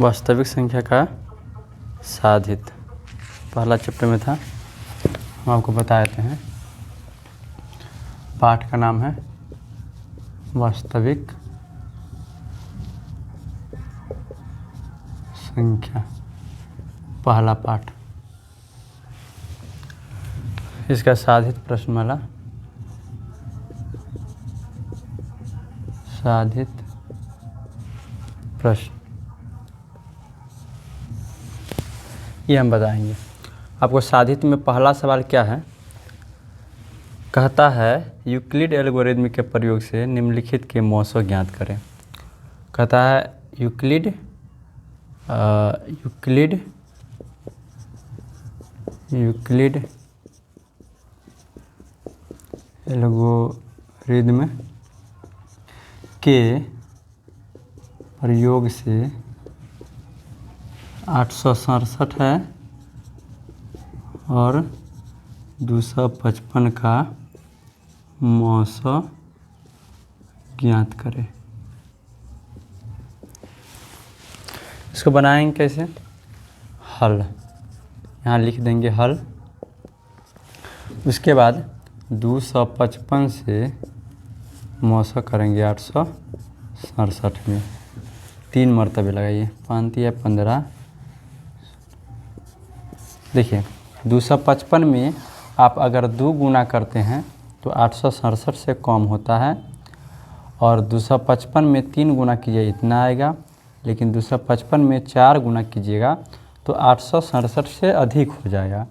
वास्तविक संख्या का साधित पहला चैप्टर में था, हम आपको बता देते हैं। पाठ का नाम है वास्तविक संख्या, पहला पाठ। इसका साधित प्रश्नमाला, साधित प्रश्न, ये हम बताएंगे आपको। साधित में पहला सवाल क्या है, कहता है यूक्लिड एल्गोरिथ्म के प्रयोग से निम्नलिखित के मौसो ज्ञात करें। कहता है यूक्लिड एल्गोरिथ्म के प्रयोग से 867 है और 255 का मौसो ज्ञात करें। इसको बनाएंगे कैसे, हल, यहाँ लिख देंगे हल। उसके बाद 255 से मौसो करेंगे 867 में, 3 मरतबे लगाइए, 5 या 15। देखिए 255 में आप अगर 2 गुना करते हैं तो 867 से कम होता है, और 255 में 3 गुना कीजिए इतना आएगा, लेकिन 255 में 4 गुना कीजिएगा तो 867 से अधिक हो जाएगा।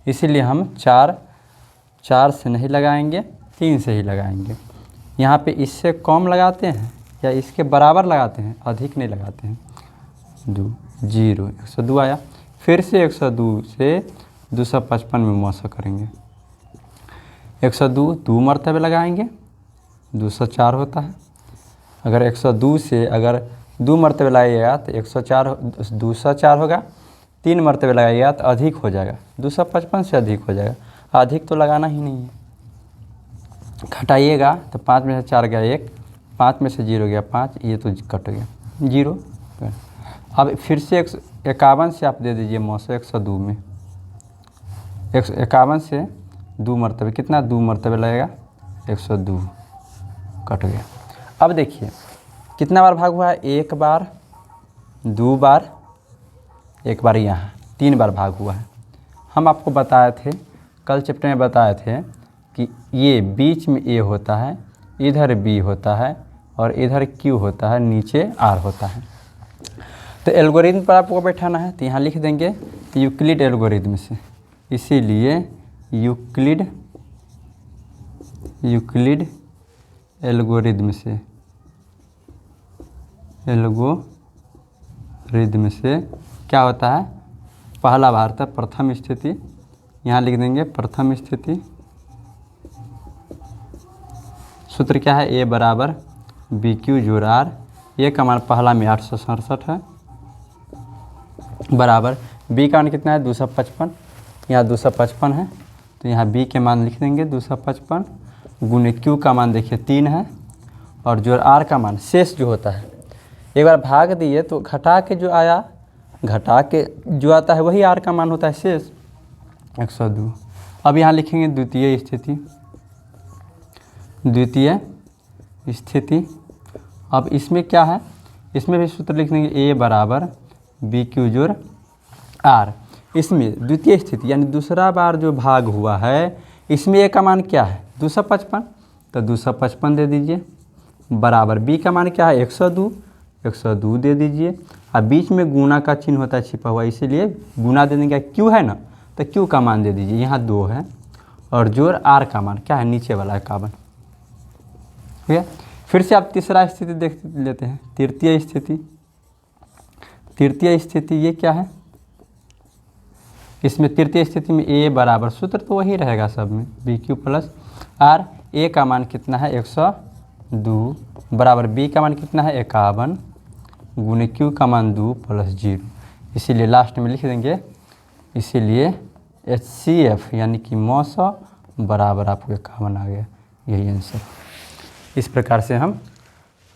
इसीलिए हम 4 से नहीं लगाएंगे, 3 से ही लगाएंगे। यहाँ पे इससे कम लगाते हैं या इसके बराबर लगाते हैं, अधिक नहीं लगाते हैं। 2 0 102 आया। फिर से 102 से 255 में मौसो करेंगे। 102 2 मरतबे लगाएंगे, 204 होता है। अगर 102 से अगर 2 मरतबे लगाइएगा तो 204 होगा। 3 मरतबे लगाइएगा तो अधिक हो जाएगा, 255 से अधिक हो जाएगा। अधिक तो लगाना ही नहीं है। घटाइएगा तो 5 में से 4 गया 1, 5 में से 0 गया 5, ये तो कट गया 0। अब फिर से 51 से आप दे दीजिए मौसो 102 में। 51 से 2 मरतबे, कितना 2 मरतबे लगेगा, 102, कट गया। अब देखिए कितना बार भाग हुआ है, 1 बार, 2 बार, 1 बार, यहाँ 3 बार भाग हुआ है। हम आपको बताए थे, कल चैप्टर में बताए थे कि ये बीच में A होता है, इधर B होता है और इधर Q होता है, नीचे R होता है। तो एल्गोरिथ्म पर आपको बैठाना है, तो यहाँ लिख देंगे यूक्लिड एल्गोरिथ्म से। इसीलिए यूक्लिड एल्गोरिथ्म से क्या होता है, पहला भार था प्रथम स्थिति, यहाँ लिख देंगे प्रथम स्थिति। सूत्र क्या है, A बराबर BQ जोड़ R। A का मान पहला में 867 है, बराबर B का मान कितना है 255, यहाँ 255 है, तो यहाँ B के मान लिख देंगे 255, गुने Q का मान देखिए 3 है, और जोड़ R का मान शेष जो होता है, एक बार भाग दिए तो घटा के जो आया, घटा के जो आता है वही R का मान होता है शेष 102। अब यहाँ लिखेंगे द्वितीय स्थिति। अब इसमें क्या है, इसमें भी सूत्र लिख देंगे A बराबर BQ जोड़ R। इसमें द्वितीय स्थिति यानी दूसरा बार जो भाग हुआ है, इसमें A का मान क्या है 255, तो 255 दे दीजिए, बराबर B का मान क्या है 102 दे दीजिए। अब बीच में गुना का चिन्ह होता है छिपा हुआ, इसीलिए गुना दे देंगे। Q है ना, तो Q का मान दे दीजिए, यहाँ 2 है, और जोड़ R का मान क्या है, नीचे वाला 51, ठीक है। फिर से आप तीसरा स्थिति देख लेते हैं, तृतीय स्थिति ये क्या है, इसमें तृतीय स्थिति में A बराबर, सूत्र तो वही रहेगा सब में, BQ प्लस R। A का मान कितना है 102, बराबर B का मान कितना है 51, गुने Q का मान 2 प्लस 0। इसीलिए लास्ट में लिख देंगे, इसीलिए HCF यानी कि मौसो बराबर आपको 51 आ गया, यही आंसर। इस प्रकार से हम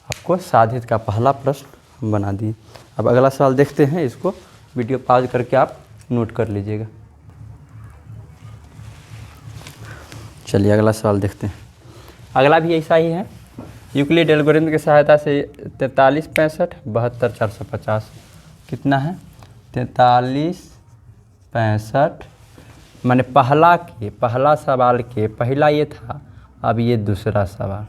आपको साधित का पहला प्रश्न बना दिए। अब अगला सवाल देखते हैं, इसको वीडियो पॉज करके आप नोट कर लीजिएगा। चलिए अगला सवाल देखते हैं। अगला भी ऐसा ही है, यूक्लिड एल्गोरिथम की सहायता से 43, 65, 72, 450 कितना है? 43, 65 माने पहला सवाल के पहला ये था, अब ये दूसरा सवाल।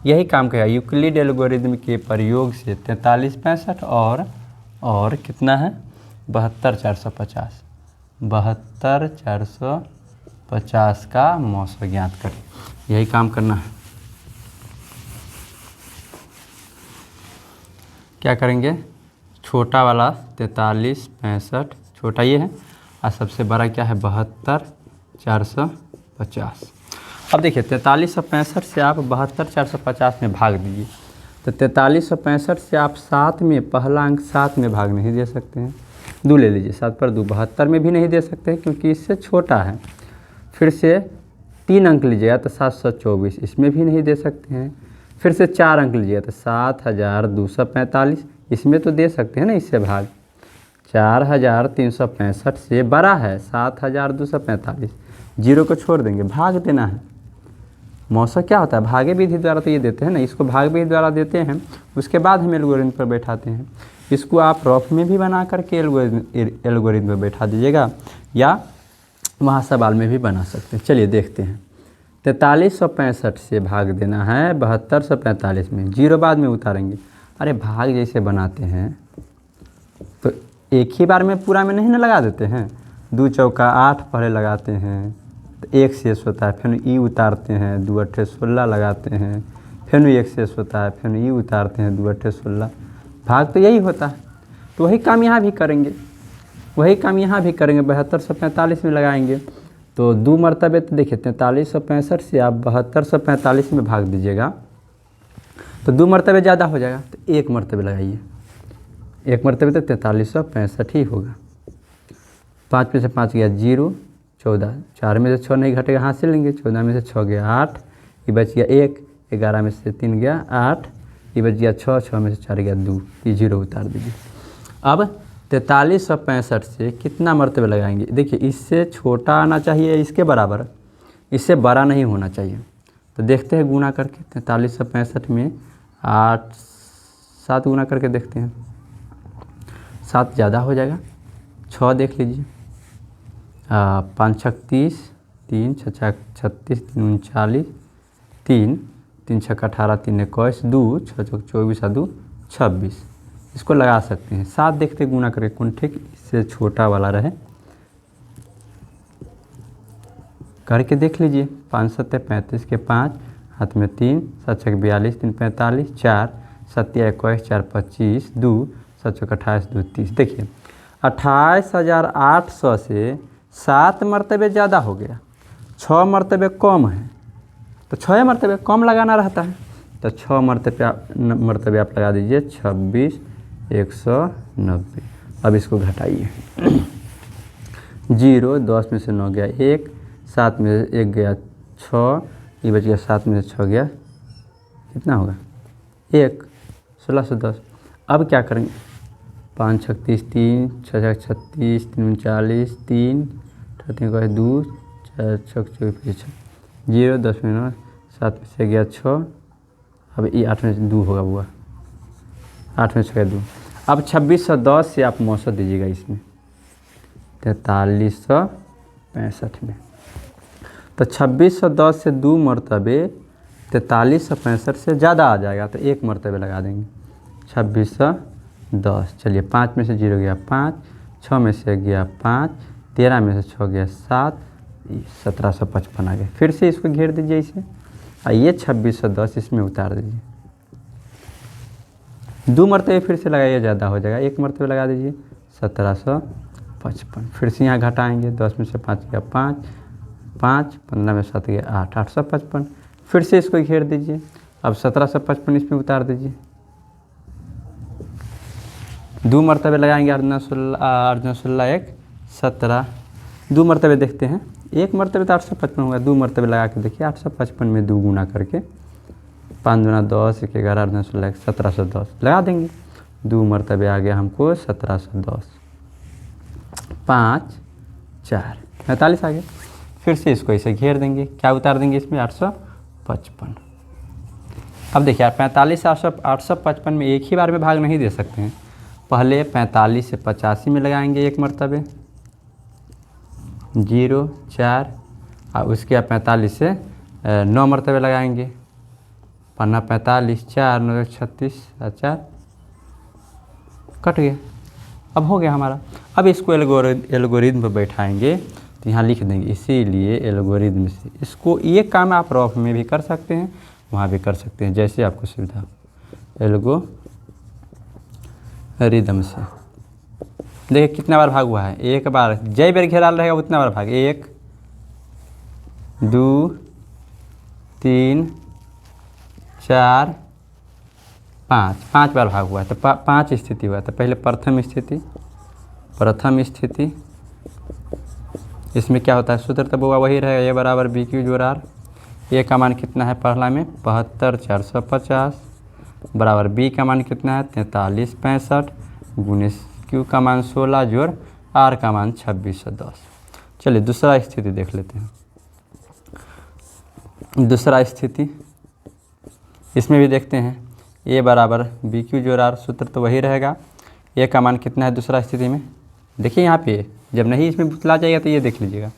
यही काम किया यूक्लिड एल्गोरिथम के प्रयोग से 43, 65 और कितना है? 72, 450 72, 450 का मौसा ज्ञात करें। यही काम करना है। क्या करेंगे? छोटा वाला 43, 65 छोटा ये है, और सबसे बड़ा क्या है? 72, 450। अब देखिए 43 और 65 से आप 72, 450 में भाग दीजिए। तो 43 और 65 से आप 7 में, पहला अंक 7 में भाग नहीं दे सकते हैं, 2 ले लीजिए, 7 पर 2 72 में भी नहीं दे सकते क्योंकि इससे छोटा है। फिर से 3 अंक लीजिएगा तो 724, इसमें भी नहीं दे सकते हैं। फिर से 4 अंक लीजिएगा तो 7245, इसमें तो दे सकते हैं ना, इससे भाग। 4365 से बड़ा है 7245, जीरो को छोड़ देंगे, भाग देना है। मौसा क्या होता है? भागे विधि द्वारा तो ये देते हैं ना, इसको भाग विधि द्वारा देते हैं, उसके बाद हम एल्गोरिथम पर बैठाते हैं। इसको आप रफ में भी बना करके एल्गोरिथम पर बैठा दीजिएगा, या वहाँ सवाल में भी बना सकते हैं। चलिए देखते हैं। 4365 से भाग देना है 7245 में, जीरो बाद में उतारेंगे। अरे भाग जैसे बनाते हैं तो एक ही बार में पूरा में नहीं ना लगा देते हैं, 2 चौका 8 पहले लगाते हैं तो 1 शेष होता है, फिर ई उतारते हैं, 2 अट्ठे 16 लगाते हैं, फिर 1 शेष होता है, फिर ई उतारते हैं, 2 अट्ठे 16। भाग तो यही होता है। तो वही काम यहाँ भी करेंगे, 7245 में लगाएंगे। तो 2 मरतबे तो देखिए 4365 से आप 7245 में भाग दीजिएगा तो 2 मरतबे ज़्यादा हो जाएगा, तो 1 मरतबे लगाइए। 1 मरतबे तो 4365 ही होगा। 5 में से 5 गया 0, 14, 4 में से 6 नहीं घटेगा, हाथ से लेंगे, 14 में से 6 गया 8, ये बच गया 1, 11 में से 3 गया 8, ये बच गया 6, 6 में से 4 गया 2, ये 0 उतार दीजिए। अब 4365 से कितना मरतबे लगाएंगे? देखिए इससे छोटा आना चाहिए, इसके बराबर, इससे बड़ा नहीं होना चाहिए। तो देखते हैं गुना करके 4365 में 8 7 गुना करके देखते हैं। 7 ज़्यादा हो जाएगा, 6 देख लीजिए, 5 छक 30, 3 छक 36, 3 39, 3 छक 18, 3 21, 2 6 चौक 24, 2 26, इसको लगा सकते हैं। 7 देखते गुना करके कौन ठीक इससे छोटा वाला रहे, करके देख लीजिए। 5 7 35 के 5, हाथ में 3, 7 छक 42, 3 45, 4 7 21, 4 25, 2 7 छक 28, 2 30। देखिए 28800 से 7 मरतबे ज़्यादा हो गया, 6 मरतबे कम है, तो 6 मरतबे कम लगाना रहता है। तो 6 मरतबे आप लगा दीजिए 26,190। अब इसको घटाइए। 0 10 में से 9 गया 1, 7 में से 1 गया 6, ये बच गया 7 में से 6 गया, कितना होगा 1, 1610। अब क्या करेंगे? 5 छक 30, 3 6 छक 36, 3 39, 3 38 2 4 छक 24, 0 10 में 9, 7 में से गया 6, अब ये 8 में से 2 होगा, हुआ 8 में से गया 2। अब 2610 से आप मौसा दीजिएगा इसमें 4365 में। तो 2610 से 2 मरतबे 4365 से ज़्यादा आ जाएगा, तो 1 मरतबे लगा देंगे 2610। चलिए 5 में से 0 गया 5, 6 में से गया 5, 13 में से 6 गया 7, 1755 आ गया। फिर से इसको घेर दीजिए इसे, और ये 2610 इसमें उतार दीजिए। 2 मरतबे फिर से लगाइए, ज़्यादा हो जाएगा, 1 मरतबे लगा दीजिए 1755। फिर से यहाँ घटाएंगे, 10 में से 5 गया 5, 15 में 7 गया 8, 855। फिर से इसको घेर दीजिए, अब 1755 इसमें उतार दीजिए। 2 मरतबे लगाएंगे, 16 1 17, 2 मरतबे देखते हैं, 1 मरतबे तो 855 होगा, 2 मरतबे लगा के देखिए 855 में 2 गुना करके 5 दूना 10, 1 11, 16 1710 लगा देंगे। 2 मरतबे आ गया हमको 1710, 5 4 45 आ गया। फिर से इसको ऐसे घेर देंगे, क्या उतार देंगे इसमें 855। अब देखिए 45 से 855 में एक ही बार में भाग नहीं दे सकते हैं, पहले 45 से 85 में लगाएंगे 1 मरतबे 0 4, और उसके बाद 45 से 9 मरतबे लगाएंगे, पन्ना 45 4 9 36 4 कट गया। अब हो गया हमारा। अब इसको एल्गोरिदम पर बैठाएंगे तो यहाँ लिख देंगे, इसीलिए एल्गोरिदम से। इसको ये काम आप रफ में भी कर सकते हैं, वहाँ भी कर सकते हैं, जैसे आपको सुविधा। एल्गोरिदम से देखिए कितना बार भाग हुआ है, एक बार, जय बार घेराल रहेगा उतना बार भाग, 1 2 3 4 5, 5 बार भाग हुआ है, तो 5 स्थिति हुआ। तो पहले प्रथम स्थिति इसमें क्या होता है, सूत्र तो बुआ वही रहेगा, ए बराबर बी क्यू जोड़ आर। ए का मान कितना है पहला में 72 450 बराबर बी का मान कितना है 43 65 गुने क्यू का मान 16 जोड़ आर का मान 2610। चलिए दूसरा स्थिति देख लेते हैं। दूसरा स्थिति इसमें भी देखते हैं, ए बराबर बी क्यू जोड़ आर, सूत्र तो वही रहेगा। ए का मान कितना है दूसरा स्थिति में, देखिए यहाँ पे जब नहीं इसमें भुतला जाएगा तो ये देख लीजिएगा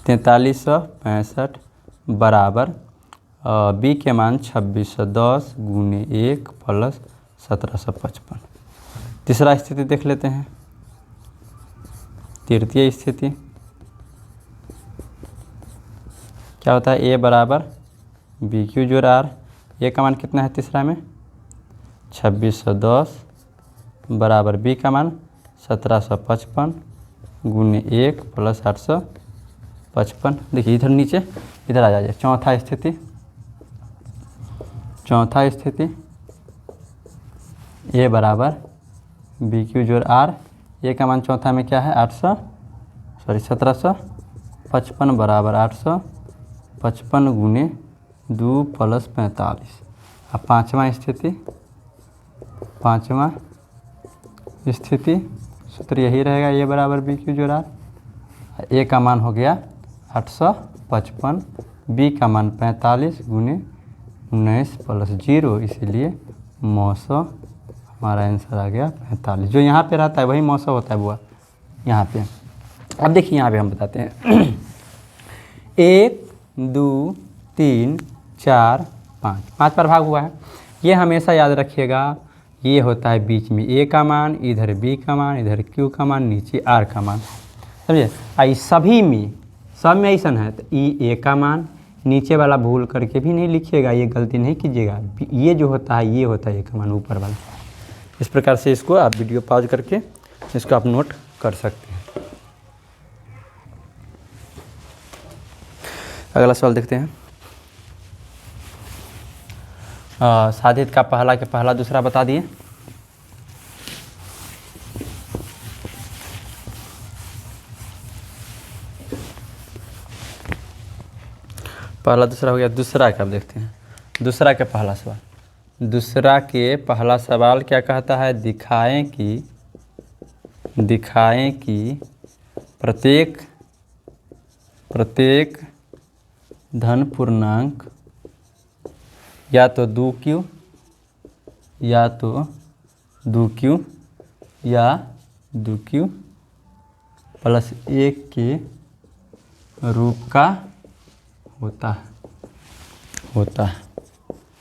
4365 बराबर बी के मान 2610 गुने 1 प्लस 1755। तीसरा स्थिति देख लेते हैं, तृतीय स्थिति क्या होता है, ए बराबर बी क्यू जोड़ आर। ए का मान कितना है तीसरा में 2610 बराबर बी का मान 1755 गुने 1 प्लस 855। देखिए इधर नीचे, इधर आ जाइए। चौथा स्थिति ए बराबर बी क्यू जोड़ आर। ए का मान चौथा में क्या है 1755 बराबर 855 गुने 2 प्लस 45। अब पाँचवा स्थिति सूत्र यही रहेगा, ए बराबर बी क्यू जोड़ आर। ए का मान हो गया 855, बी का मान 45 गुने 19 प्लस 0, इसीलिए 900 हमारा आंसर आ गया 45। जो यहाँ पे रहता है वही 900 होता है बुआ यहाँ पे। अब देखिए यहाँ पे हम बताते हैं 1 2 3 4 5, 5 बार भाग हुआ है। ये हमेशा याद रखिएगा, ये होता है बीच में ए का मान, इधर बी का मान, इधर क्यू का मान, नीचे आर का मान, समझे। आई सभी में सब में ऐसा है तो ई ए का मान, नीचे वाला भूल करके भी नहीं लिखिएगा, ये गलती नहीं कीजिएगा। ये जो होता है ये होता है ए का मान ऊपर वाला। इस प्रकार से इसको आप वीडियो पॉज करके इसको आप नोट कर सकते हैं। अगला सवाल देखते हैं। साजिद का पहला के पहला दूसरा बता दिए। पहला दूसरा हो गया। दूसरा का देखते हैं, दूसरा के पहला सवाल। दूसरा के पहला सवाल क्या कहता है, दिखाएं कि प्रत्येक धन पूर्णांक या तो 2q या 2q प्लस 1 के रूप का होता है।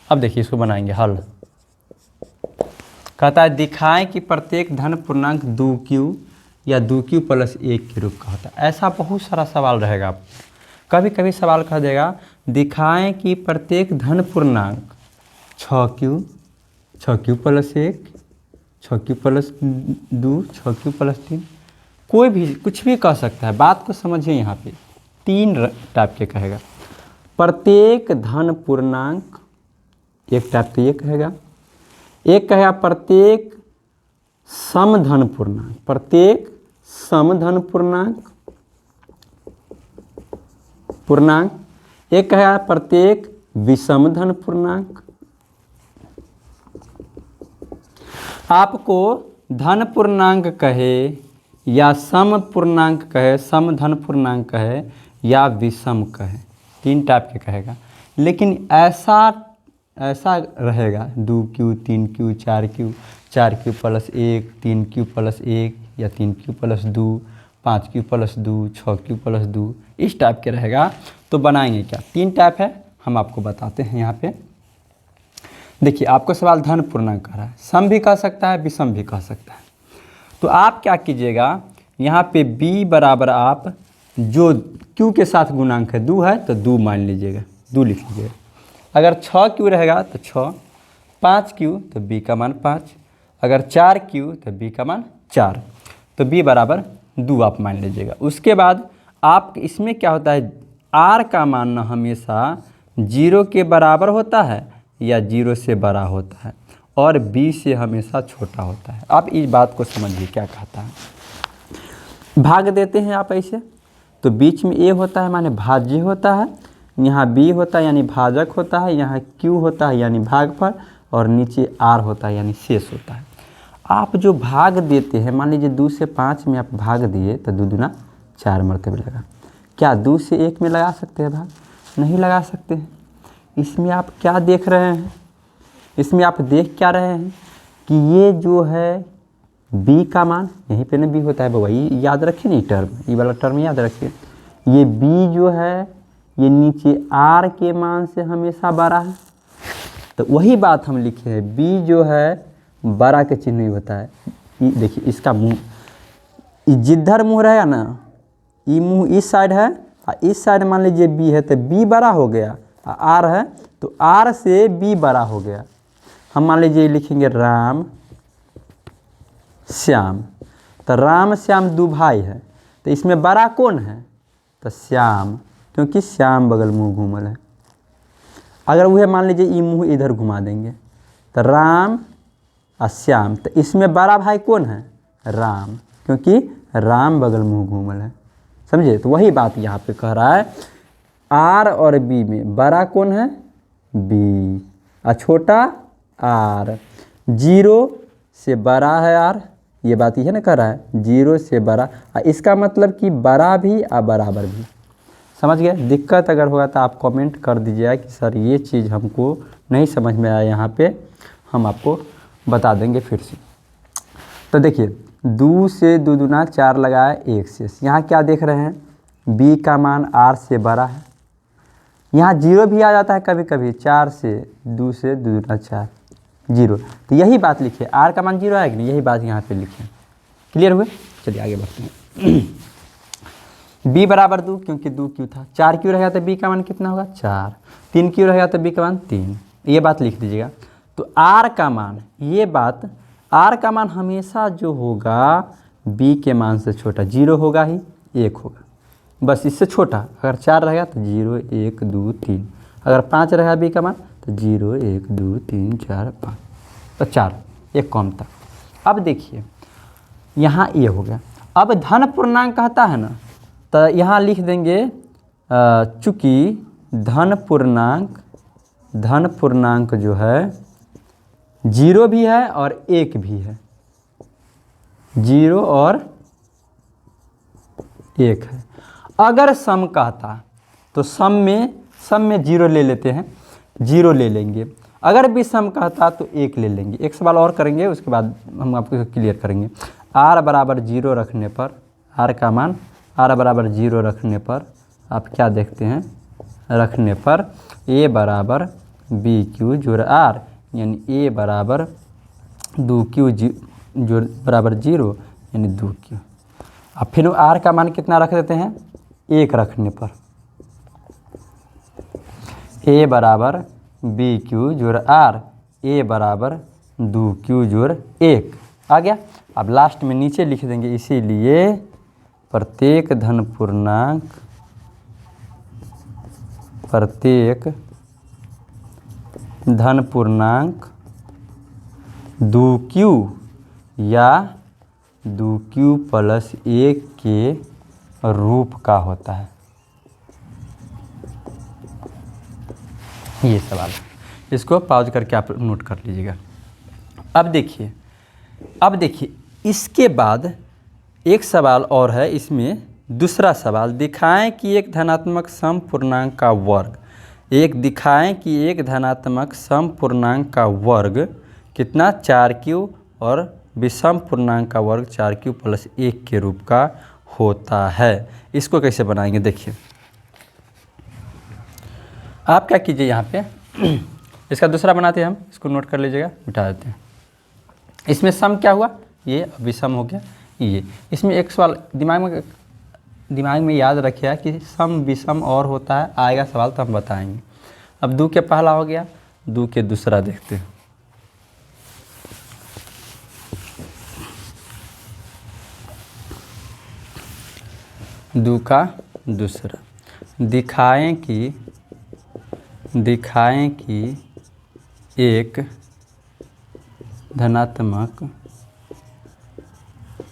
अब देखिए इसको बनाएंगे हल। कहता है दिखाएं कि प्रत्येक धन पूर्णांक 2q या 2q प्लस 1 के रूप का होता है। ऐसा बहुत सारा सवाल रहेगा। कभी कभी सवाल कह देगा दिखाएं कि प्रत्येक धन पूर्णांक 6q plus 1, 6q plus 2, 6q plus 3, कोई भी कुछ भी कह सकता है। बात को समझिए, यहाँ पे 3 टाइप के कहेगा। प्रत्येक धन पूर्णांक एक टाइप तो ये कहेगा, एक कहेगा प्रत्येक समधन पूर्णांक, प्रत्येक समधन पूर्णांक, एक कहेगा प्रत्येक विषम धन पूर्णांक, आपको धन पूर्णांक कहे या सम पूर्णांक कहे, सम धन पूर्णांक कहे या विषम कहे, 3 टाइप के कहेगा। लेकिन ऐसा रहेगा 2q 3q 4q 4q + 1 3q + 1 या 3q + 2 5q + 2 6q + 2 इस टाइप के रहेगा। तो बनाएंगे क्या? 3 टाइप है, हम आपको बताते हैं यहाँ पे। देखिए आपको सवाल धन पूर्णांक कह रहा है, सम भी कह सकता है विषम भी कह सकता है। तो आप क्या कीजिएगा, यहाँ पे b बराबर आप जो q के साथ गुणांक है 2 है तो 2 मान लीजिएगा, 2 लिख लीजिएगा। अगर 6q रहेगा तो 6, 5q तो b का मान 5, अगर 4q तो b का मान 4, तो b बराबर 2 आप मान लीजिएगा। उसके बाद आप इसमें क्या होता है, r का मान ना हमेशा 0 के बराबर होता है या 0 से बड़ा होता है और b से हमेशा छोटा होता है। आप इस बात को समझिए क्या कहता है। भाग देते हैं आप ऐसे, तो बीच में a होता है माने भाज्य होता है, यहाँ b होता है यानी भाजक होता है, यहाँ q होता है यानी भागफल और नीचे r होता है यानी शेष होता है। आप जो भाग देते हैं, मान लीजिए 2 से 5 में आप भाग दिए तो 2 दूना 4 मरतबे लगा। क्या 2 से 1 में लगा सकते हैं भाग? नहीं लगा सकते हैं। इसमें आप क्या देख रहे हैं, इसमें आप देख क्या रहे हैं कि ये जो है b का मान यहीं पे ना b होता है बाबा, ये याद रखिए नहीं, टर्म ये वाला टर्म याद रखिए। ये b जो है ये नीचे r के मान से हमेशा बड़ा है, तो वही बात हम लिखे हैं, b जो है बड़ा के चिन्ह ही होता है। देखिए इसका मुंह, जिधर मुंह रहेगा ना, ये मुंह इस साइड है और इस साइड मान लीजिए b है तो b बड़ा हो गया, r है तो r से b बड़ा हो गया। हम मान लीजिए लिखेंगे राम श्याम, तो राम श्याम 2 भाई है, तो इसमें बड़ा कौन है? तो श्याम, क्योंकि श्याम बगल मुंह घूमल है। अगर वह मान लीजिए ये मुंह इधर घुमा देंगे तो राम और श्याम, तो इसमें बड़ा भाई कौन है? राम, क्योंकि राम बगल मुंह घूमल है। समझे? तो वही बात यहाँ पे कह रहा है, r और b में बड़ा कौन है? b और छोटा r। 0 से बड़ा है r, ये बात ही है ना, कह रहा है 0 से बड़ा, और इसका मतलब कि बड़ा भी और बराबर भी। समझ गए? दिक्कत अगर होगा तो आप कमेंट कर दीजिएगा कि सर ये चीज़ हमको नहीं समझ में आया, यहाँ पे हम आपको बता देंगे फिर से। तो देखिए 2 से 2 दूना 4 लगाया 1 से, यहाँ क्या देख रहे हैं, b का मान r से बड़ा है। यहाँ 0 भी आ जाता है कभी कभी, 4 से 2 से 2 दूना 4 0, तो यही बात लिखिए, r का मान 0 आएगा नहीं, यही बात यहाँ पे लिखें। क्लियर हुए? चलिए आगे बढ़ते हैं। b बराबर 2, क्योंकि 2q था, 4q रहेगा तो b का मान कितना होगा? 4, 3q रहेगा तो b का मान 3, ये बात लिख दीजिएगा। तो r का मान, ये बात, r का मान हमेशा जो होगा b के मान से छोटा, 0 होगा ही 1 होगा, बस इससे छोटा। अगर 4 रहेगा तो 0 1 2 3, अगर 5 रहेगा b का मान तो 0 1 2 3 4 5, तो 4 एक कम तक। अब देखिए यहाँ ये हो गया। अब धन पूर्णांक कहता है ना, तो यहाँ लिख देंगे चूँकि धन पूर्णांक जो है 0 भी है और 1 भी है, 0 और 1 है। अगर सम कहता तो सम में 0 ले लेते हैं, 0 ले लेंगे। अगर विषम कहता तो 1 ले लेंगे। एक सवाल और करेंगे, उसके बाद हम आपको क्लियर करेंगे। r बराबर 0 रखने पर, r का मान r बराबर 0 रखने पर आप क्या देखते हैं, रखने पर a बराबर bq जोड़ r, यानी a बराबर 2q जोड़ बराबर 0 यानी 2q। अब फिर r का मान कितना रख देते हैं, 1 रखने पर a बराबर bq जोड़ r, a बराबर 2q जोड़ 1 आ गया। अब लास्ट में नीचे लिख देंगे, इसीलिए प्रत्येक धन पूर्णांक 2q या 2q + 1 के रूप का होता है। ये सवाल, इसको पॉज करके आप नोट कर लीजिएगा। अब देखिए अब देखिए इसके बाद एक सवाल और है इसमें, दूसरा सवाल, दिखाएं कि एक धनात्मक सम पूर्णांक का वर्ग, दिखाएं कि एक धनात्मक सम पूर्णांक का वर्ग कितना 4q और विषम पूर्णांक का वर्ग 4q + 1 के रूप का होता है। इसको कैसे बनाएंगे देखिए, आप क्या कीजिए यहाँ पे इसका दूसरा बनाते हैं हम, इसको नोट कर लीजिएगा, मिटा देते हैं। इसमें सम क्या हुआ, ये विषम हो गया ये। इसमें एक सवाल दिमाग में याद रखिए कि सम विषम और होता है, आएगा सवाल तो हम बताएंगे। अब 2 के पहला हो गया, 2 के दूसरा देखते हैं। दो का दूसरा, दिखाएं कि एक धनात्मक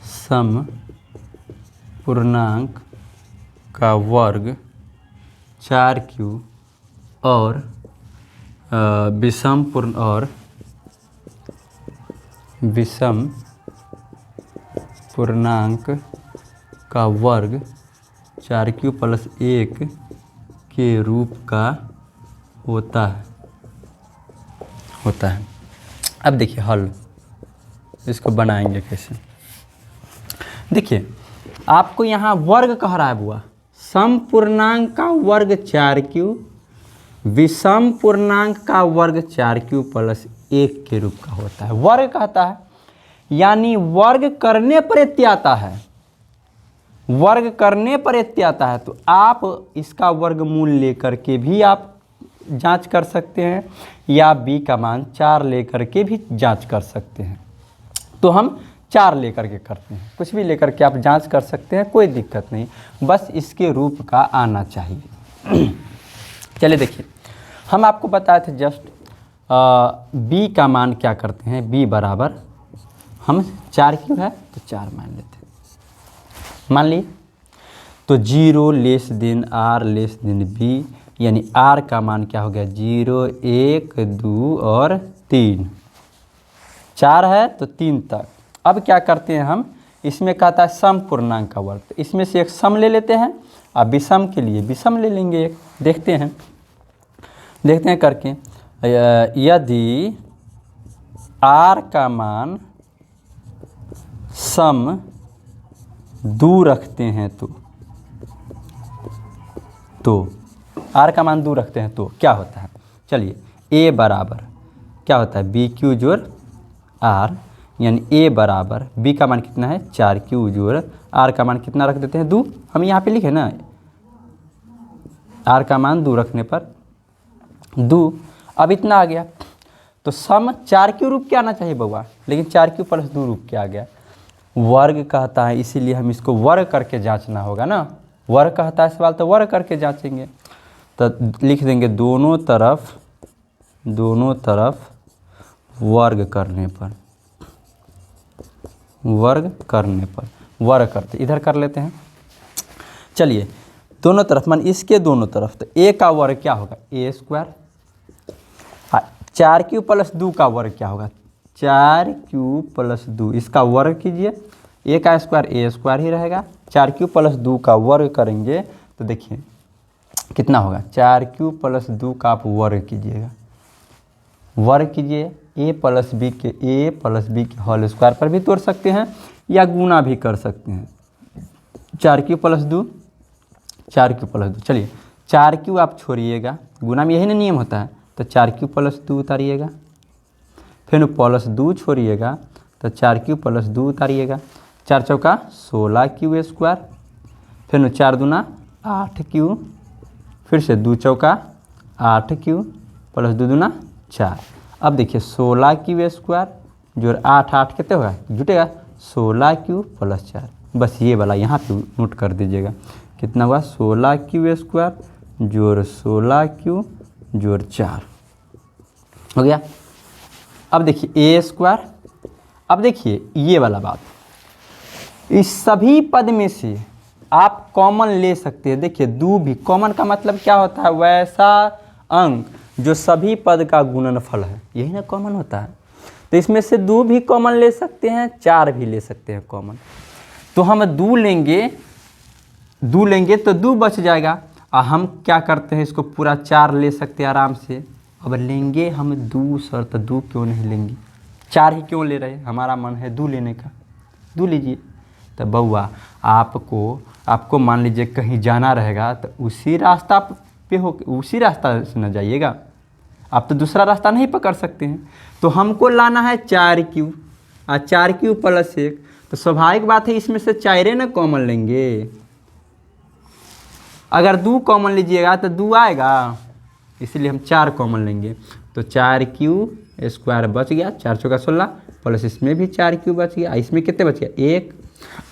सम पूर्णांक का वर्ग 4q और विषम पूर्णांक का वर्ग 4q + 1 के रूप का होता है। अब देखिए हल, इसको बनाएंगे कैसे। देखिए आपको यहाँ वर्ग कह रहा है बुआ, सम पूर्णांक का वर्ग 4q, विषम पूर्णांक का वर्ग 4q + 1 के रूप का होता है। वर्ग कहता है यानी वर्ग करने पर इत्ते आता है, वर्ग करने पर इत्ते आता है। तो आप इसका वर्गमूल लेकर के भी आप जांच कर सकते हैं, या b का मान 4 लेकर के भी जांच कर सकते हैं। तो हम 4 लेकर के करते हैं, कुछ भी लेकर के आप जांच कर सकते हैं, कोई दिक्कत नहीं, बस इसके रूप का आना चाहिए। चलिए देखिए, हम आपको बताए थे जस्ट b का मान क्या करते हैं, b बराबर, हम 4q है तो 4 मान लेते हैं, मान लिए। तो 0 r b, यानी r का मान क्या हो गया, 0 1 2 और 3, 4 है तो 3 तक। अब क्या करते हैं हम, इसमें कहता है सम पूर्णांक का वर्ग, तो इसमें से एक सम ले लेते हैं, अब विषम के लिए विषम ले लेंगे एक। देखते हैं करके, यदि r का मान सम 2 रखते हैं तो r का मान 2 रखते हैं तो क्या होता है, चलिए a बराबर क्या होता है, bq जोड़ r, यानी a बराबर b का मान कितना है 4q जोड़ r का मान कितना रख देते हैं 2, हम यहाँ पे लिखे ना, r का मान 2 रखने पर 2। अब इतना आ गया तो सम 4q रूप के आना चाहिए बउआ, लेकिन 4q + 2 रूप के आ गया। वर्ग कहता है इसीलिए हम इसको वर्ग करके जांचना होगा ना, वर्ग कहता है सवाल तो वर्ग करके जांचेंगे। तो लिख देंगे दोनों तरफ वर्ग करते, इधर कर लेते हैं। चलिए दोनों तरफ मान इसके दोनों तरफ, तो a का वर्ग क्या होगा a², 4q + 2 का वर्ग क्या होगा 4q + 2, इसका वर्ग कीजिए, a का स्क्वायर a² ही रहेगा, 4q + 2 का वर्ग करेंगे तो देखिए कितना होगा, 4q + 2 का आप वर्ग कीजिएगा, वर्ग कीजिए a + b के होल स्क्वायर पर भी तोड़ सकते हैं या गुना भी कर सकते हैं। 4q + 2, चलिए 4q आप छोड़िएगा, गुना में यही ना नियम होता है, तो 4q + 2 उतारिएगा, फिर +2 छोड़िएगा तो 4q + 2 उतारिएगा, 4 चौका 16q², फिर 4 दूना 8q, फिर से 2 चौका 8q + 2 दूना 4। अब देखिए 16q² जोड़ 8 कितने होगा, जुटेगा 16q + 4, बस ये वाला यहाँ पे नोट कर दीजिएगा, कितना हुआ 16q² जोड़ 16q जोड़ 4 हो गया। अब देखिए a², अब देखिए ये वाला बात, इस सभी पद में से आप कॉमन ले सकते हैं। देखिए 2 भी कॉमन का मतलब क्या होता है, वैसा अंक जो सभी पद का गुणनफल है, यही ना कॉमन होता है। तो इसमें से 2 भी कॉमन ले सकते हैं, 4 भी ले सकते हैं कॉमन। तो हम 2 लेंगे तो 2 बच जाएगा। और हम क्या करते हैं, इसको पूरा 4 ले सकते हैं आराम से। अब लेंगे हम 2 सर, तो 2 क्यों नहीं लेंगे, 4 ही क्यों ले रहे हैं, हमारा मन है 2 लेने का, 2 लीजिए। तो बउआ आपको मान लीजिए कहीं जाना रहेगा तो उसी रास्ता पे हो, उसी रास्ता से न जाइएगा, आप तो दूसरा रास्ता नहीं पकड़ सकते हैं। तो हमको लाना है 4Q, और 4Q + 1, तो स्वाभाविक बात है इसमें से 4 ना कॉमन लेंगे। अगर 2 कॉमन लीजिएगा तो 2 आएगा, इसलिए हम 4 कॉमन लेंगे। तो 4Q² बच गया, 4 × 4 = 16, प्लस इसमें भी 4Q बच गया, इसमें कितने बच गया, 1।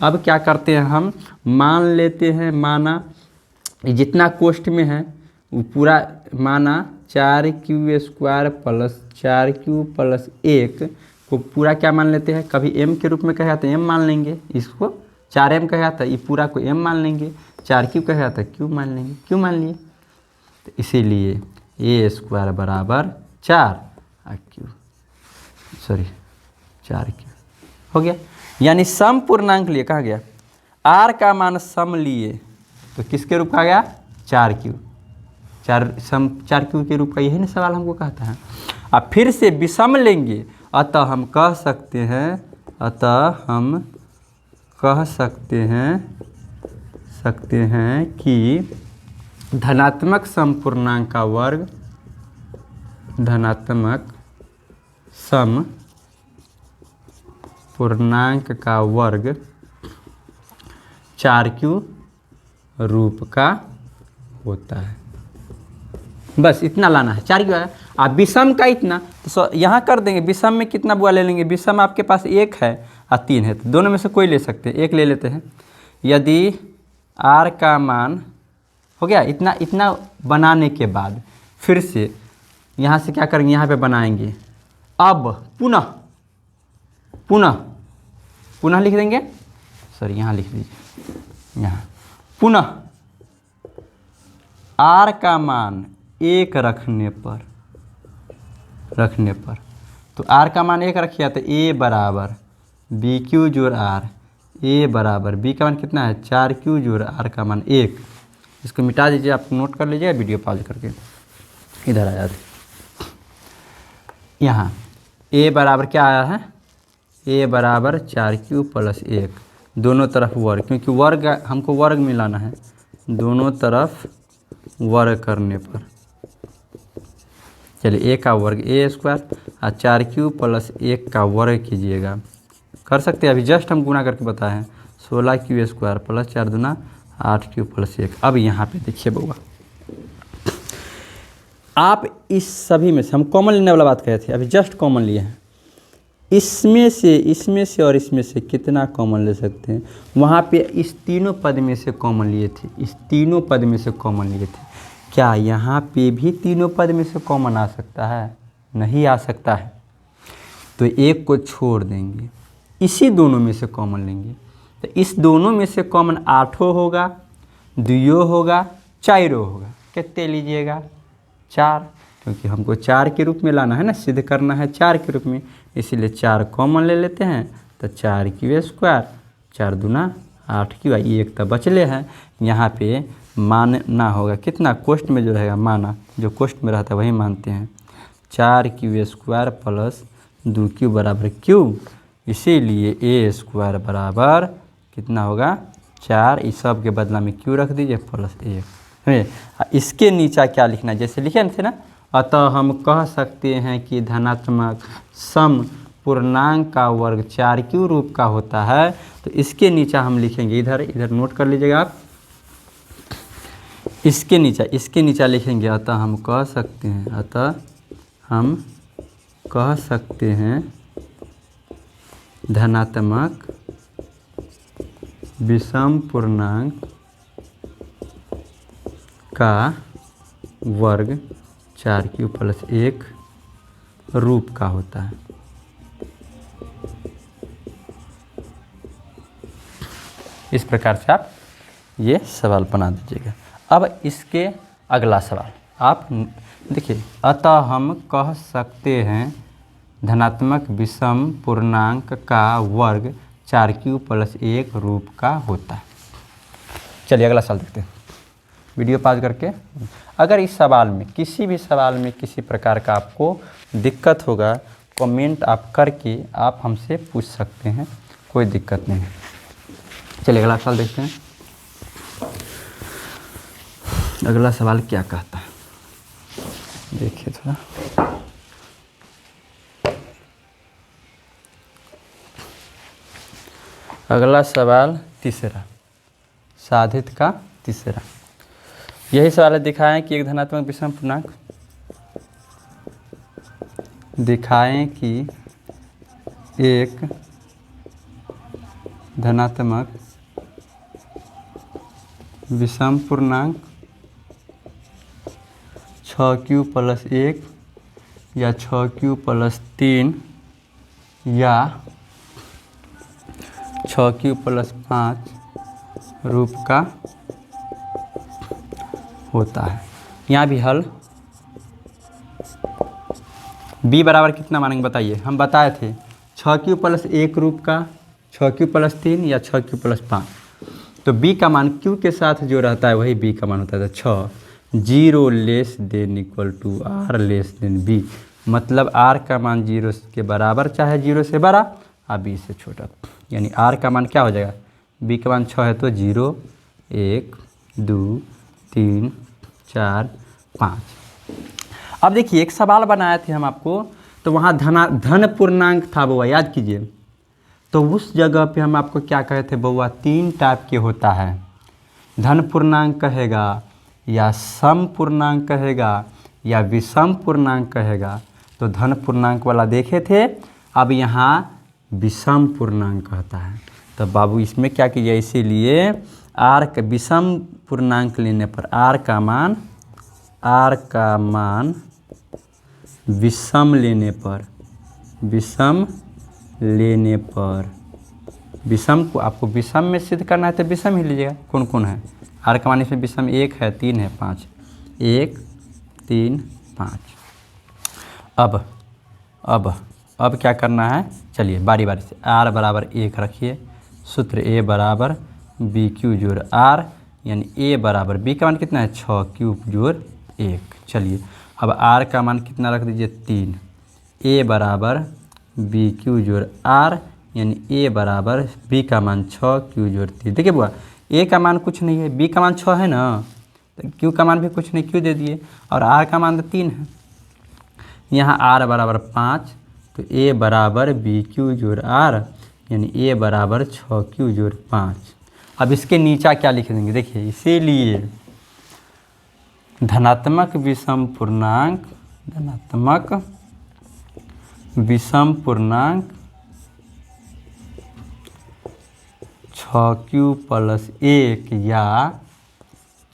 अब क्या करते हैं, हम मान लेते हैं, माना जितना कोष्ठ में है वो पूरा माना 4Q² + 4Q + 1 को पूरा क्या मान लेते हैं, कभी m के रूप में कहा तो m मान लेंगे, इसको 4m कहा था ये पूरा को m मान लेंगे, 4Q कहा था q मान लेंगे, q मान लिए। तो इसीलिए a² = 4 4Q हो गया। यानी सम पूर्णांक लिए, कहा गया r का मान सम लिए तो किसके रूप का आ गया, 4Q, 4Q के रूप का, यही ना सवाल हमको कहता है। अब फिर से विषम लेंगे, अतः हम कह सकते हैं कि धनात्मक समपूर्णांक का वर्ग, धनात्मक सम पूर्णांक का वर्ग 4Q रूप का होता है। बस इतना लाना है, 4Q है। आप विषम का इतना तो यहाँ कर देंगे, विषम में कितना बुआ ले लेंगे, विषम आपके पास 1 है और 3 है, तो दोनों में से कोई ले सकते हैं, 1 ले लेते हैं। यदि r का मान हो गया इतना बनाने के बाद फिर से यहाँ से क्या करेंगे, यहाँ पे बनाएंगे। अब पुनः लिख देंगे, सॉरी यहाँ लिख दीजिए, यहाँ पुनः r का मान 1 रखने पर तो r का मान 1 रखिए तो a = BQ + r, a = b का मान कितना है, 4Q + r का मान 1। इसको मिटा दीजिए, आप नोट कर लीजिएगा, वीडियो पॉज करके इधर आ जाते। यहाँ a बराबर क्या आया है, a = 4Q + 1, दोनों तरफ वर्ग, क्योंकि वर्ग हमको वर्ग मिलाना है, दोनों तरफ वर्ग करने पर चलिए a का वर्ग a² और 4Q + 1 का वर्ग कीजिएगा, कर सकते हैं। अभी जस्ट हम गुना करके बताए हैं, 16Q² + 4 × 2 = 8Q + 1। अब यहाँ पे देखिए बउआ, आप इस सभी में से हम कॉमन लेने वाला बात कहे थे, अभी जस्ट कॉमन लिए हैं। इसमें से और इसमें से कितना कॉमन ले सकते हैं, वहाँ पे इस तीनों पद में से कॉमन लिए थे, इस तीनों पद में से कॉमन लिए थे। क्या यहाँ पे भी तीनों पद में से कॉमन आ सकता है, नहीं आ सकता है, तो एक को छोड़ देंगे, इसी दोनों में से कॉमन लेंगे। तो इस दोनों में से कॉमन 8 होगा, 2 होगा, 4 होगा, कितने लीजिएगा, 4, क्योंकि हमको 4 के रूप में लाना है ना, सिद्ध करना है 4 के रूप में, इसीलिए 4 कॉमन ले लेते हैं। तो 4Q², 4 × 2 = 8Q, 1 तो बचले हैं। यहाँ पे मानना होगा कितना, कोष्ठ में जो रहेगा माना, जो कोष्ठ में रहता है वही मानते हैं, 4Q² + 2Q = Q, इसीलिए a² बराबर कितना होगा, 4, इस सब के बदला में Q रख दीजिए +1। इसके नीचे क्या लिखना है, जैसे लिखे थे ना, अतः हम कह सकते हैं कि धनात्मक सम पूर्णांक का वर्ग 4Q रूप का होता है। तो इसके नीचे हम लिखेंगे, इधर नोट कर लीजिएगा आप, इसके नीचे लिखेंगे, अतः हम कह सकते हैं धनात्मक विषम पूर्णांक का वर्ग 4Q + 1 रूप का होता है। इस प्रकार से आप ये सवाल बना दीजिएगा। अब इसके अगला सवाल आप देखिए, अतः हम कह सकते हैं धनात्मक विषम पूर्णांक का वर्ग 4q+1 रूप का होता है। चलिए अगला सवाल देखते हैं। वीडियो पॉज करके। अगर इस सवाल में किसी भी सवाल में किसी प्रकार का आपको दिक्कत होगा, कमेंट आप करके आप हमसे पूछ सकते हैं, कोई दिक्कत नहीं है। चलिए अगला सवाल देखते हैं। अगला सवाल क्या कहता है, देखिए थोड़ा। अगला सवाल तीसरा, साधित का तीसरा। यही सवाल दिखाएं कि एक धनात्मक विषम पूर्णांक, दिखाएं कि एक धनात्मक विषम पूर्णांक 6q+1 या 6q+3 या 6q+5 रूप का होता है। यहाँ भी हल b बराबर कितना मानेंगे बताइए। हम बताए थे 6q+1 रूप का, 6q+3 या 6q+5। तो b का मान q के साथ जो रहता है वही b का मान होता है। 6 0 less than equal to r less than b, मतलब r का मान 0 के बराबर चाहे 0 से बड़ा और b से छोटा। यानी r का मान क्या हो जाएगा, b का मान 6 है तो 0 1 2 3 4 5। अब देखिए एक सवाल बनाए थे हम आपको, तो वहाँ धन पूर्णांक था बउआ, याद कीजिए। तो उस जगह पे हम आपको क्या कहे थे बउआ, 3 टाइप के होता है। धन पूर्णांक कहेगा या सम पूर्णांक कहेगा या विषम पूर्णांक कहेगा। तो धन पूर्णांक वाला देखे थे, अब यहाँ विषम पूर्णांक कहता है। तो बाबू इसमें क्या कीजिए, इसीलिए r का विषम पूर्णांक लेने पर r का मान विषम लेने पर, विषम को आपको विषम में सिद्ध करना है तो विषम ही लीजिएगा। कौन कौन है, r का मान इसमें विषम 1 है, 3 है, 5, 1 3 5। अब क्या करना है, चलिए बारी बारी से। r बराबर 1 रखिए, सूत्र a बराबर bq जोड़ r, यानी a बराबर b का मान कितना है 6q जोड़ 1। चलिए अब r का मान कितना रख दीजिए 3, a बराबर bq जोड़ r, यानी a बराबर b का मान 6q जोड़ 3। देखिए बुआ a का मान कुछ नहीं है, b का मान 6 है ना, तो q का मान भी कुछ नहीं, q दे दिए, और r का मान तो 3 है। यहाँ r बराबर 5, तो a बराबर bq जोड़ r, यानी a बराबर 6q जोड़ 5। अब इसके नीचा क्या लिख देंगे, देखिए इसीलिए धनात्मक विषम पूर्णांक, 6q+1 या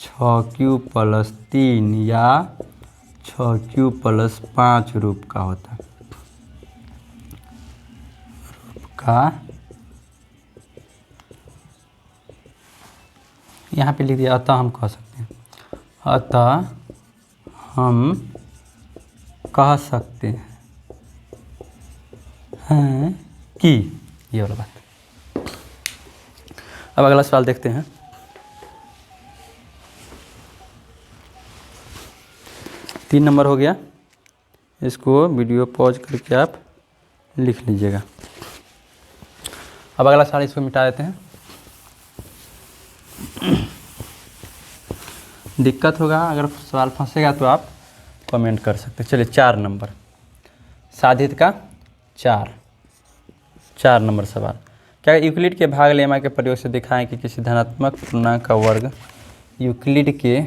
6q+3 या 6q+5 रूप का होता है। यहाँ पे लिख दिया, अतः हम कह सकते हैं, अतः हम कह सकते हैं कि, ये वाला बात। अब अगला सवाल देखते हैं। तीन नंबर हो गया, इसको वीडियो पॉज करके आप लिख लीजिएगा। अब अगला सवाल इसको मिटा देते हैं। दिक्कत होगा, अगर सवाल फंसेगा तो आप कमेंट कर सकते हैं। चलिए 4 नंबर, साधित का 4 नंबर सवाल। क्या यूक्लिड के भाग लेमा के प्रयोग से दिखाएं कि किसी धनात्मक पूर्णांक का वर्ग यूक्लिड के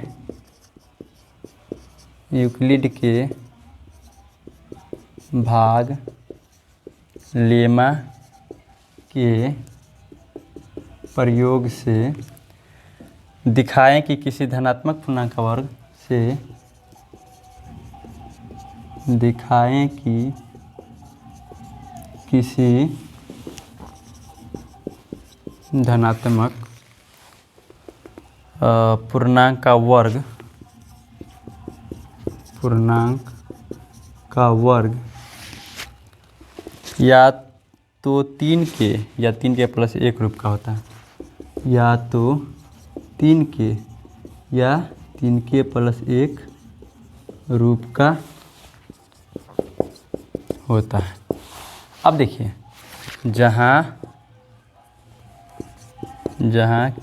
भाग लेमा के प्रयोग से दिखाएं कि किसी धनात्मक पूर्णांक का वर्ग से दिखाएं कि किसी धनात्मक पूर्णांक का वर्ग या तो 3 के या 3 के प्लस 1 रूप का होता है, या तो 3 के या 3 के प्लस 1 रूप का होता है। अब देखिए, जहाँ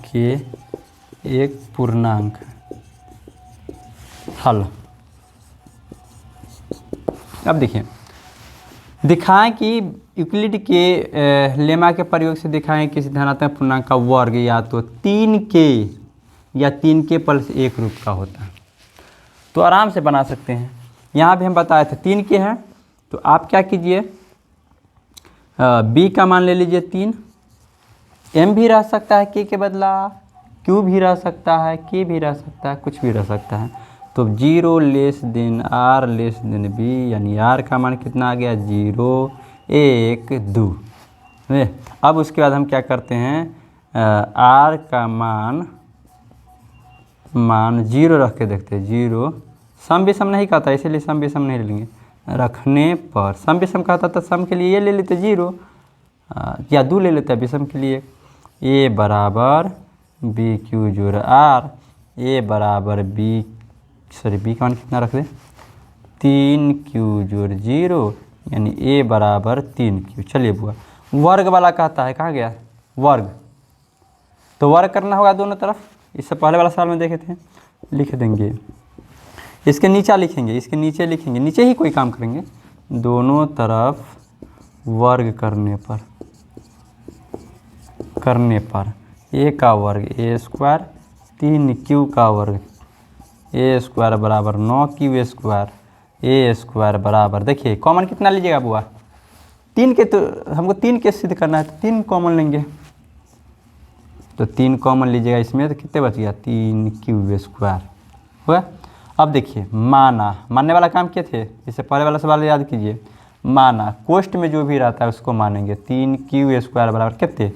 के एक पूर्णांक हल। अब देखिए, दिखाएं कि यूक्लिड के लेमा के प्रयोग से दिखाएं किसी धनात्मक पूर्णांक का वर्ग या तो 3 के या 3 के प्लस 1 रूप का होता है। तो आराम से बना सकते हैं। यहाँ भी हम बताए थे 3 के हैं, तो आप क्या कीजिए, b का मान ले लीजिए 3, m भी रह सकता है k के बदला, q भी रह सकता है, k भी रह सकता है, कुछ भी रह सकता है। तो 0 less then r less than b, यानी r का मान कितना आ गया, 0 1 2। अब उसके बाद हम क्या करते हैं, r का मान 0 रख के देखते हैं। 0 सम विषम नहीं कहता, इसीलिए सम विषम नहीं लेंगे। रखने पर सम विषम कहता तो सम के लिए ये ले लेते 0 या 2 ले लेते हैं विषम के लिए। a बराबर बी क्यू जोड़ r, a बराबर b का मान कितना रख दे, 3 क्यू जोड़ 0, यानी a बराबर 3 क्यू। चलिए बुआ, वर्ग वाला कहता है, कहाँ गया वर्ग, तो वर्ग करना होगा दोनों तरफ। इससे पहले वाला साल में देखे थे, लिख देंगे, इसके नीचे लिखेंगे, इसके नीचे लिखेंगे, नीचे ही कोई काम करेंगे। दोनों तरफ वर्ग करने पर a का वर्ग a स्क्वायर, 3 क्यू का वर्ग a स्क्वायर बराबर 9 क्यू स्क्वायर, a स्क्वायर बराबर, देखिए कॉमन कितना लीजिएगा बुआ, 3 के, तो हमको 3 के सिद्ध करना है तो 3 कॉमन लेंगे, तो 3 कॉमन लीजिएगा इसमें, तो कितने बच गया, 3 क्यू स्क्वायर हुआ। अब देखिए, मानने वाला काम किए थे, इससे पहले वाला सवाल याद कीजिए। माना कोष्ट में जो भी रहता है उसको मानेंगे। 3 क्यू स्क्वायर बराबर कितने,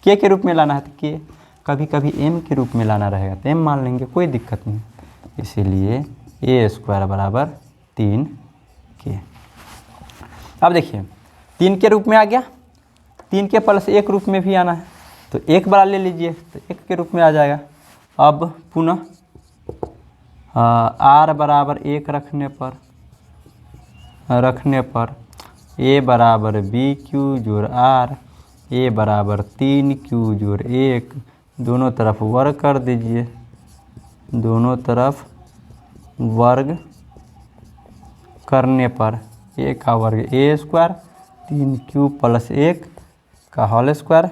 के रूप में लाना है तो के, कभी कभी एम के रूप में लाना रहेगा तो एम मान लेंगे, कोई दिक्कत नहीं। इसीलिए ए स्क्वायर बराबर 3 के। अब देखिए 3 के रूप में आ गया, 3 के प्लस 1 रूप में भी आना है, तो 1 बड़ा ले लीजिए तो 1 के रूप में आ जाएगा। अब पुनः r बराबर 1 रखने पर a बराबर बी क्यू जोड़ r, a बराबर 3 क्यू जोड़ 1, दोनों तरफ वर्ग कर दीजिए। दोनों तरफ वर्ग करने पर a का वर्ग a स्क्वायर, 3 क्यू प्लस 1 का होल स्क्वायर।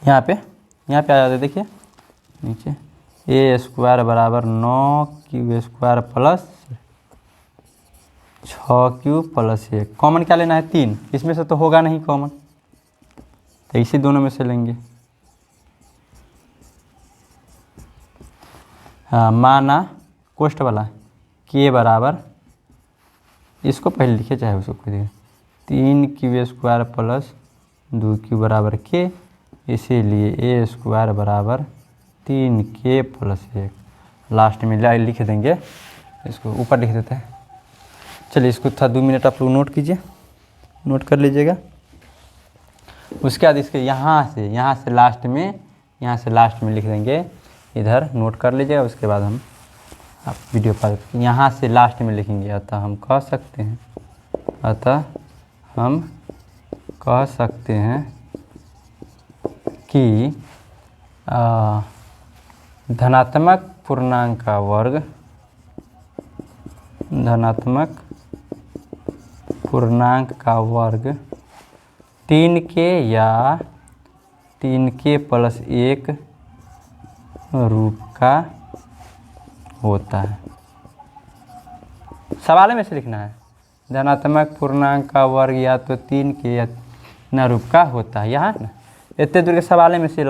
यहाँ पे आ जाते, देखिए नीचे a स्क्वायर बराबर 9 Q square plus 6 Q plus 1। Common क्या लेना है, 3, इसमें से तो होगा नहीं कॉमन, तो इसी दोनों में से लेंगे। हाँ, माना कोष्ट वाला के बराबर, इसको पहले लिखे चाहे उसको कोई देगा, 3 क्यू स्क्वायर प्लस 2 क्यू बराबर के, इसीलिए ए स्क्वायर बराबर 3 के प्लस 1। लास्ट में लिख देंगे, इसको ऊपर लिख देते हैं। चलिए इसको था 2 मिनट आप लोग नोट कीजिए, नोट कर लीजिएगा। उसके बाद इसके यहाँ से लास्ट में लिख देंगे, इधर नोट कर लीजिएगा। उसके बाद हम आप वीडियो पर यहाँ से लास्ट में लिखेंगे। अतः हम कह सकते हैं कि धनात्मक पूर्णांक का वर्ग 3 के या 3 के प्लस 1 रूप का होता है। सवाल में से लिखना है, धनात्मक पूर्णांक का वर्ग या तो 3 के या न रूप का होता है। यहाँ ना इतने दूर के सवाले में से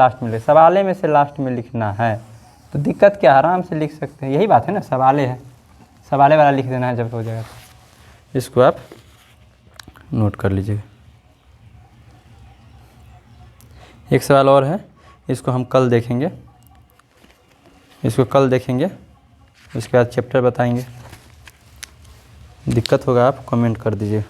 लास्ट में लिखना है, तो दिक्कत क्या, आराम से लिख सकते हैं। यही बात है ना, सवाले वाला लिख देना है जब हो जाएगा। इसको आप नोट कर लीजिएगा। एक सवाल और है, इसको हम कल देखेंगे, उसके बाद चैप्टर बताएंगे। दिक्कत होगा आप कमेंट कर दीजिए।